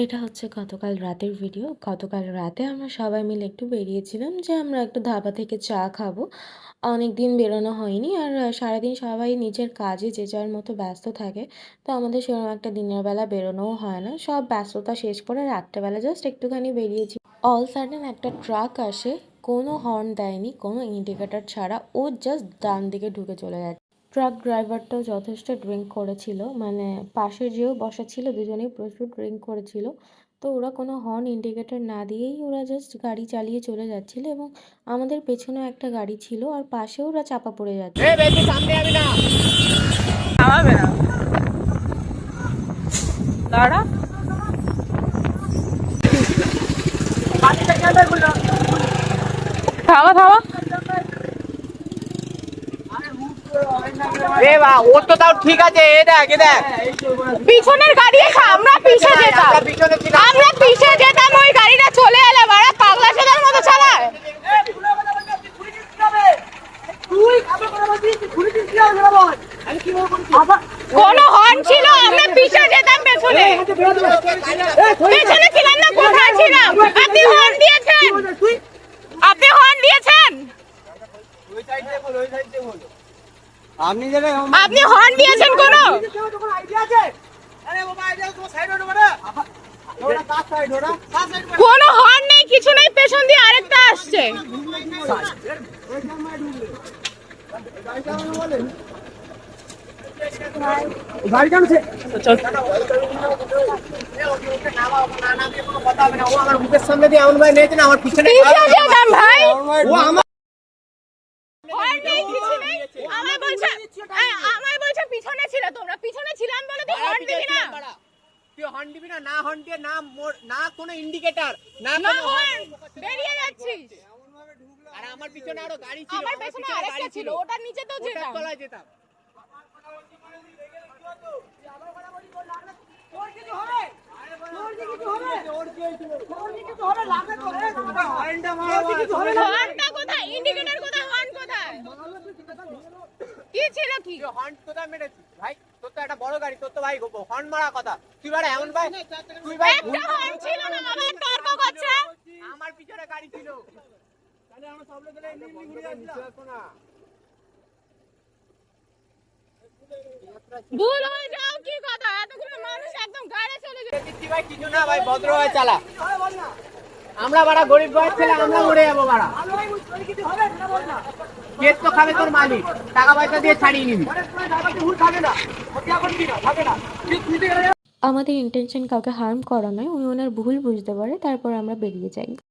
এটা হচ্ছে গতকাল রাতের ভিডিও। গতকাল রাতে আমরা সবাই মিলে একটু বেরিয়েছিলাম যে আমরা একটু ধাবা থেকে চা খাবো। অনেকদিন বেরোনো হয়নি। আর সারাদিন সবাই নিজের কাজে যে যার মতো ব্যস্ত থাকে। তো আমাদের সেরকম একটা দিনের বেলা বেরোনোও হয় না। সব ব্যস্ততা শেষ করে রাত্রেবেলা জাস্ট একটুখানি বেরিয়েছি। অল সাডেন একটা ট্রাক আসে, কোনো হর্ন দেয়নি, কোনো ইন্ডিকেটর ছাড়া ও জাস্ট ডান দিকে ঢুকে চলে যাচ্ছে। ট্রাক ড্রাইভারটাও যথেষ্ট ড্রিঙ্ক করেছিল, মানে পাশে যেও বসা ছিল দুজনেই প্রচুর ড্রিঙ্ক করেছিল। তো ওরা কোনো হর্ন ইন্ডিকেটর না দিয়েই ওরা জাস্ট গাড়ি চালিয়ে চলে যাচ্ছিল এবং আমাদের পেছনেও একটা গাড়ি ছিল আর পাশেও ওরা চাপা পড়ে যাচ্ছে। থামাবে না, দাঁড়া। থামা থামা। এ বা ও তো তাও ঠিক আছে। এ দেখ পিছনের গাড়ি এসে আমরা পিছে যেতাম, আমরা পিছে যেতাম, ওই গাড়িটা চলে এলো। বাড়া পাগলা চোদার মতো চালায়। কোনো হর্ন ছিল, আমরা পিছে যেতাম পেছনে। পেছনে ছিলাম না, কোথায় ছিলাম? আপনি হর্ন দিয়েছেন, আপনি হর্ন দিয়েছেন, আপনি হর্ন দিয়েছেন কোনো? কোনো হর্ন নেই, কিছু নেই, পেছন দিয়ে আরেকটা আসছে। মুখের সামনে দিয়ে এমন ভাই নিয়েছে না, আমার পিছনে ভাই পিছনে ছিল, তোমরা পিছনে ছিলাম বলে তুই হর্ন দিবি না? তুই হর্ন দিবি না? না হর্ন দিয়ে না কোনো ইন্ডিকেটর, না হর্ন, বেরিয়ে যাচ্ছিস। আর আমার পিছনে আরো গাড়ি ছিল, আমার পেছনে আরেকটা ছিল, ওটার নিচে তো যেতাম। তলায় যেতাম। হর্নটা কোথায়? ইন্ডিকেটর কোথায়? হর্ন কোথায়? কি ছিল? কি হর্ন কোথায় মেরেছিস ভাই? তোর তো একটা বড় গাড়ি, তোর তো ভাই হর্ন মারা কথা। তুই ভাই এমন ভাই, তুই ভাই একটা হর্ন ছিল না, আবার তর্ক করছে। আমার পিছনে গাড়ি ছিল, তাহলে আমরা সব লোক এমনি ঘুরে যাচ্ছিলাম না। ভুল হয়ে যাও কি কথা? এতগুলো মানুষ একদম গাড়ি চলে যায়। দিচ্ছি ভাই, কিছু না ভাই, ভদ্র হয়ে চালা। আমরা বাড়া গরিব বয়স ছেলে, আমরা উড়ে যাবো বাড়া। কেস তো খাবে তোর মালিক, টাকা পয়সা দিয়ে ছাড়িয়ে নিবি। আমাদের ইন্টেনশন কাউকে হার্ম করা নয়, উনি ওনার ভুল বুঝতে পারে, তারপর আমরা বেরিয়ে যাই।